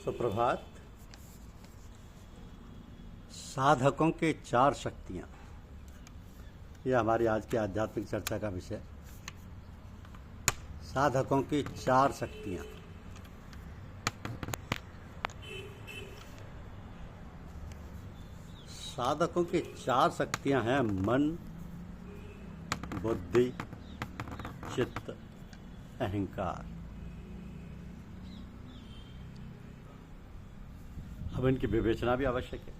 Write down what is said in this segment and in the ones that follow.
सुप्रभात। साधकों की चार शक्तियाँ, यह हमारी आज की आध्यात्मिक चर्चा का विषय। साधकों की चार शक्तियाँ। साधकों की चार शक्तियाँ हैं मन, बुद्धि, चित्त, अहंकार। अब इनकी विवेचना भी आवश्यक है।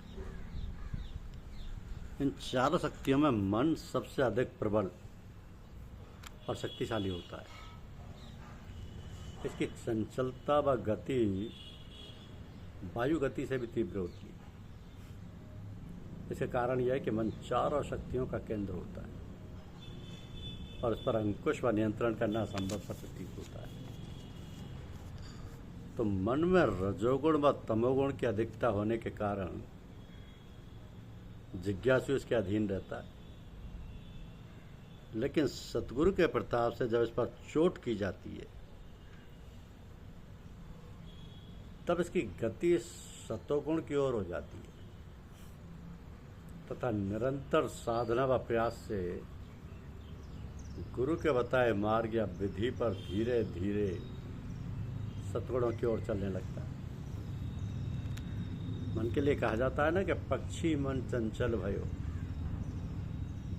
इन चारों शक्तियों में मन सबसे अधिक प्रबल और शक्तिशाली होता है। इसकी चंचलता व गति वायु गति से भी तीव्र होती है। इसके कारण यह है कि मन चारों शक्तियों का केंद्र होता है और इस पर अंकुश व नियंत्रण करना असंभव सा प्रतीत होता है। तो मन में रजोगुण व तमोगुण की अधिकता होने के कारण जिज्ञासु इसके अधीन रहता है, लेकिन सतगुरु के प्रताप से जब इस पर चोट की जाती है तब इसकी गति सतोगुण की ओर हो जाती है तथा निरंतर साधना व प्रयास से गुरु के बताए मार्ग या विधि पर धीरे धीरे सतगुणों की ओर चलने लगता है। मन के लिए कहा जाता है ना कि पक्षी मन चंचल भयो,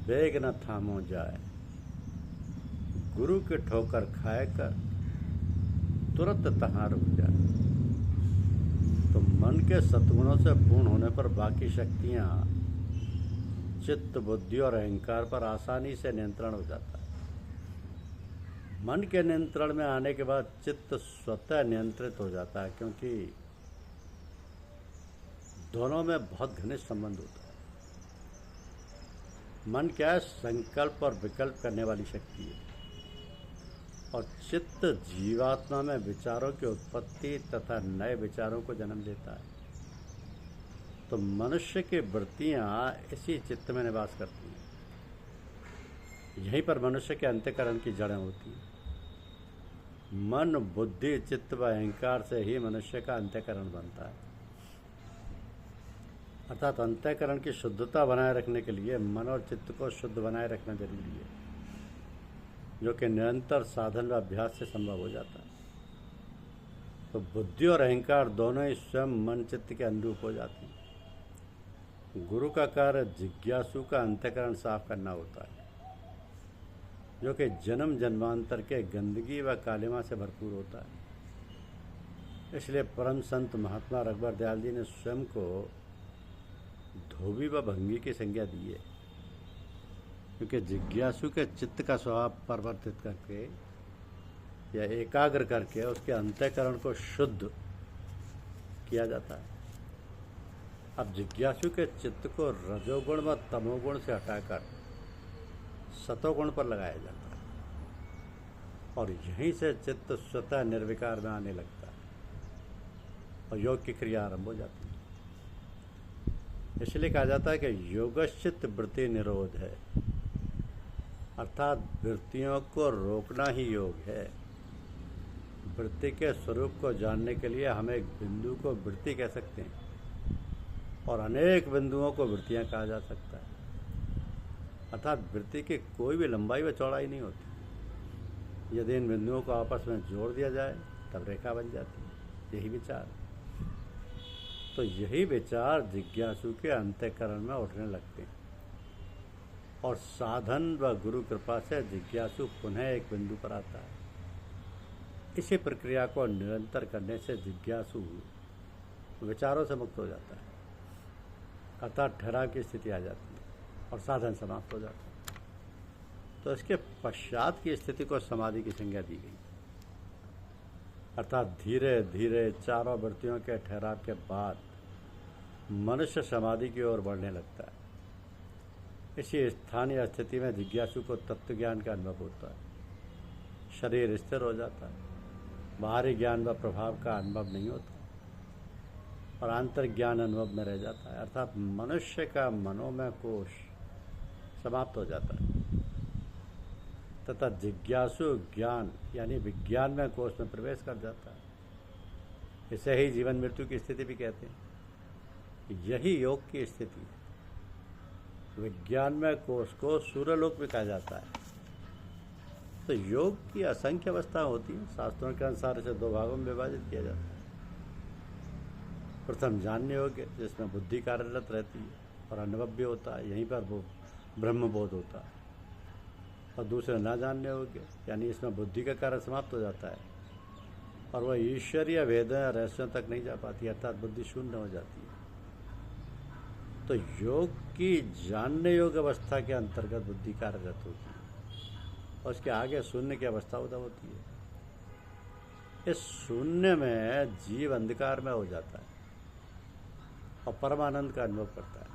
वेग न थामो जाए, गुरु के ठोकर खाए कर तुरंत तहाँ रुक जाए। तो मन के सद्गुणों से पूर्ण होने पर बाकी शक्तियां चित्त, बुद्धि और अहंकार पर आसानी से नियंत्रण हो जाता है। मन के नियंत्रण में आने के बाद चित्त स्वतः नियंत्रित हो जाता है, क्योंकि दोनों में बहुत घनिष्ठ संबंध होता है। मन क्या है? संकल्प और विकल्प करने वाली शक्ति है और चित्त जीवात्मा में विचारों की उत्पत्ति तथा नए विचारों को जन्म देता है। तो मनुष्य की वृत्तियां इसी चित्त में निवास करती हैं। यहीं पर मनुष्य के अंतःकरण की जड़ें होती हैं। मन, बुद्धि, चित्त व अहंकार से ही मनुष्य का अंतःकरण बनता है। अर्थात अंतःकरण की शुद्धता बनाए रखने के लिए मन और चित्त को शुद्ध बनाए रखना जरूरी है, जो कि निरंतर साधन व अभ्यास से संभव हो जाता है। तो बुद्धि और अहंकार दोनों ही स्वयं मन चित्त के अनुरूप हो जाती हैं। गुरु का कार्य जिज्ञासु का अंतःकरण साफ करना होता है, जो कि जन्म जन्मांतर के गंदगी व कालिमा से भरपूर होता है। इसलिए परम संत महात्मा रघुवर दयाल जी ने स्वयं को धोबी व भंगी की संज्ञा दी है, क्योंकि जिज्ञासु के चित्त का स्वभाव परिवर्तित करके या एकाग्र करके उसके अंतःकरण को शुद्ध किया जाता है। अब जिज्ञासु के चित्त को रजोगुण व तमोगुण से हटाकर सतोगुण पर लगाया जाता है और यहीं से चित्त स्वतः निर्विकार में आने लगता है और योग की क्रिया आरंभ हो जाती है। इसलिए कहा जाता है कि योगश्चित्त वृत्ति निरोध है, अर्थात वृत्तियों को रोकना ही योग है। वृत्ति के स्वरूप को जानने के लिए हम एक बिंदु को वृत्ति कह सकते हैं और अनेक बिंदुओं को वृत्तियां कहा जा सकता है। अर्थात वृत्ति की कोई भी लंबाई व चौड़ाई नहीं होती। यदि इन बिंदुओं को आपस में जोड़ दिया जाए तब रेखा बन जाती है। यही विचार, तो यही विचार जिज्ञासु के अंतःकरण में उठने लगते हैं और साधन व गुरु कृपा से जिज्ञासु पुनः एक बिंदु पर आता है। इसी प्रक्रिया को निरंतर करने से जिज्ञासु विचारों से मुक्त हो जाता है, अर्थात ठहराव की स्थिति आ जाती है और साधन समाप्त हो जाता है। तो इसके पश्चात की स्थिति को समाधि की संज्ञा दी गई, अर्थात धीरे धीरे चारों वृत्तियों के ठहराव के बाद मनुष्य समाधि की ओर बढ़ने लगता है। इसी स्थानीय स्थिति में जिज्ञासु को तत्व ज्ञान का अनुभव होता है। शरीर स्थिर हो जाता है, बाहरी ज्ञान व प्रभाव का अनुभव नहीं होता और आंतरिक ज्ञान अनुभव में रह जाता है। अर्थात मनुष्य का मनोमय कोश समाप्त हो जाता है तथा जिज्ञासु ज्ञान यानी विज्ञान में कोश में प्रवेश कर जाता है। इसे ही जीवन मृत्यु की स्थिति भी कहते हैं। यही योग की स्थिति है। विज्ञान में कोष को सूर्यलोक भी कहा जाता है। तो योग की असंख्य अवस्था होती है। शास्त्रों के अनुसार इसे 2 भागों में विभाजित किया जाता है। प्रथम जानने योग्य, जिसमें बुद्धि कार्यरत रहती है और अनुभव भी होता है, यहीं पर वो ब्रह्मबोध होता है। और दूसरे न जानने योग्य, यानी इसमें बुद्धि का कार्य समाप्त हो जाता है और वह ईश्वरीय वेदों या रहस्यों तक नहीं जा पाती, अर्थात बुद्धि शून्य हो जाती है। तो योग की जानने योग्य अवस्था के अंतर्गत बुद्धि कार्यरत होती है और उसके आगे शून्य की अवस्था उदय होती है। इस शून्य में जीव अंधकार में हो जाता है और परमानंद का अनुभव करता है,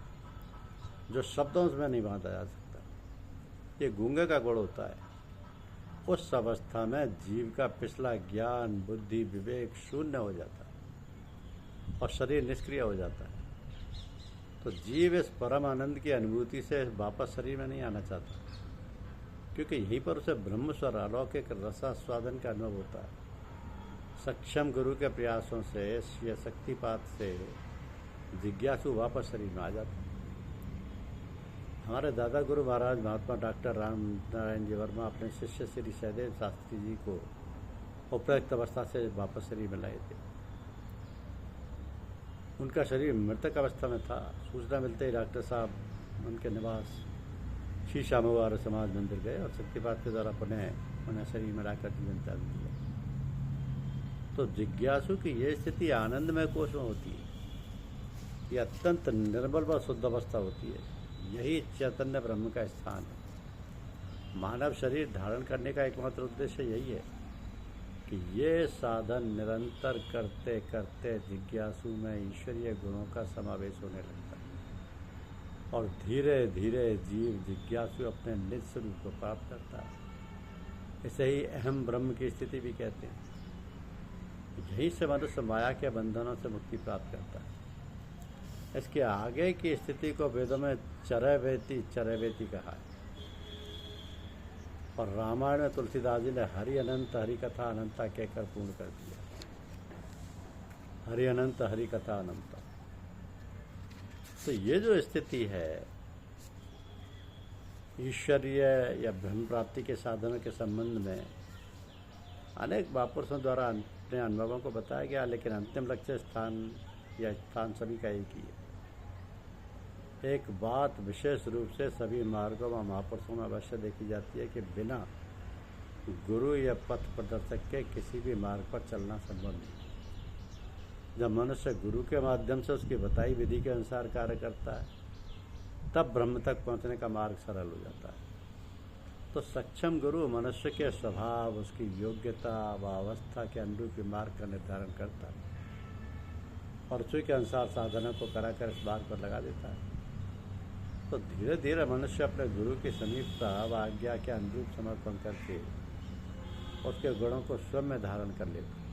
जो शब्दों में नहीं बांधा जा सकता। ये गूंगे का गुण होता है। उस अवस्था में जीव का पिछला ज्ञान, बुद्धि, विवेक शून्य हो जाता है और शरीर निष्क्रिय हो जाता है। तो जीव इस परम आनंद की अनुभूति से वापस शरीर में नहीं आना चाहता, क्योंकि यहीं पर उसे ब्रह्म स्वर अलौकिक रसास्वादन का अनुभव होता है। सक्षम गुरु के प्रयासों से, या शक्तिपात से जिज्ञासु वापस शरीर में आ जाता है। हमारे दादा गुरु महाराज महात्मा डॉक्टर राम नारायण जी वर्मा अपने शिष्य श्री सहदेव शास्त्री जी को उपयुक्त अवस्था से वापस शरीर में लाए थे। उनका शरीर मृतक अवस्था में था। सूचना मिलते ही डॉक्टर साहब उनके निवास श्री श्यामवार समाज मंदिर गए और शक्तिपात के द्वारा पुनः उन्हें शरीर में लाकर जीवन त्याग दिया। तो जिज्ञासु की यह स्थिति आनंदमय कोश में होती है। ये अत्यंत निर्मल व शुद्ध अवस्था होती है। यही चैतन्य ब्रह्म का स्थान है। मानव शरीर धारण करने का एकमात्र उद्देश्य यही है कि ये साधन निरंतर करते करते जिज्ञासु में ईश्वरीय गुणों का समावेश होने लगता है और धीरे धीरे जीव जिज्ञासु अपने निज स्वरूप को प्राप्त करता है। इसे ही अहम ब्रह्म की स्थिति भी कहते हैं। यहीं से मनुष्य माया के बंधनों से मुक्ति प्राप्त करता है। इसके आगे की स्थिति को वेदों में चरैवेति कहा है और रामायण में तुलसीदास जी ने हरि अनंत हरि कथा अनंता कहकर पूर्ण कर दिया। हरि अनंत हरि कथा अनंता। तो ये जो स्थिति है ईश्वरीय या ब्रह्म प्राप्ति के साधनों के संबंध में अनेक महापुरुषों द्वारा अपने अनुभवों को बताया गया, लेकिन अंतिम लक्ष्य स्थान सभी का एक ही है। एक बात विशेष रूप से सभी मार्गों व महापुरुषों में अवश्य देखी जाती है कि बिना गुरु या पथ प्रदर्शक के किसी भी मार्ग पर चलना संभव नहीं। जब मनुष्य गुरु के माध्यम से उसकी बताई विधि के अनुसार कार्य करता है, तब ब्रह्म तक पहुंचने का मार्ग सरल हो जाता है। तो सक्षम गुरु मनुष्य के स्वभाव, उसकी योग्यता व अवस्था के अनुरूप मार्ग का निर्धारण करता है और उसी के अनुसार साधनों को कराकर इस मार्ग पर लगा देता है। तो धीरे धीरे मनुष्य अपने गुरु की समीपता व आज्ञा के अनुरूप समर्पण करके उसके गुणों को स्वयं में धारण कर लेता है।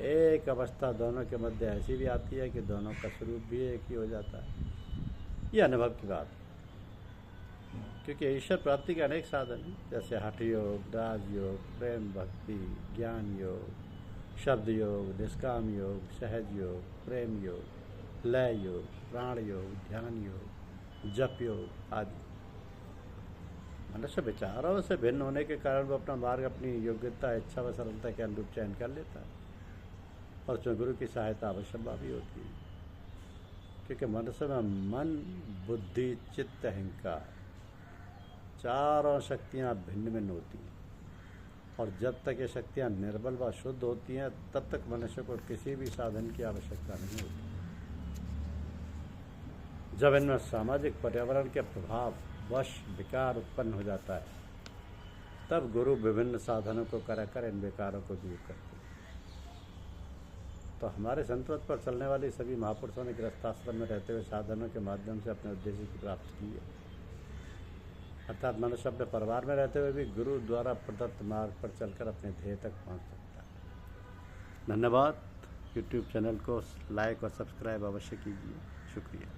एक अवस्था दोनों के मध्य ऐसी भी आती है कि दोनों का स्वरूप भी एक ही हो जाता है। ये अनुभव की बात है, क्योंकि ईश्वर प्राप्ति के अनेक साधन हैं, जैसे हठ योग, राजयोग, प्रेम भक्ति, ज्ञान योग, शब्द योग, निष्काम योग, सहज योग, प्रेम योग, लय योग, प्राण योग, ध्यान योग, जप योग आदि। मनुष्य विचारों से भिन्न होने के कारण वो अपना मार्ग अपनी योग्यता, इच्छा व सरलता के अनुरूप चयन कर लेता है और उसमें गुरु की सहायता अवश्य भी होती है, क्योंकि मनुष्य में मन, बुद्धि, चित्त, अहंकार चारों शक्तियाँ भिन्न भिन्न होती हैं और जब तक ये शक्तियाँ निर्बल व शुद्ध होती हैं तब तक मनुष्य को किसी भी साधन की आवश्यकता नहीं होती। जब इनमें सामाजिक पर्यावरण के प्रभाव वश विकार उत्पन्न हो जाता है, तब गुरु विभिन्न साधनों को कराकर इन विकारों को दूर करते हैं। तो हमारे संतवत पर चलने वाले सभी महापुरुषों ने गृहस्थाश्रम में रहते हुए साधनों के माध्यम से अपने उद्देश्य की प्राप्ति की है। अर्थात मनुष्य अपने परिवार में रहते हुए भी गुरु द्वारा प्रदत्त मार्ग पर चलकर अपने ध्येय तक पहुंच सकता है। धन्यवाद। यूट्यूब चैनल को लाइक और सब्सक्राइब अवश्य कीजिए। शुक्रिया।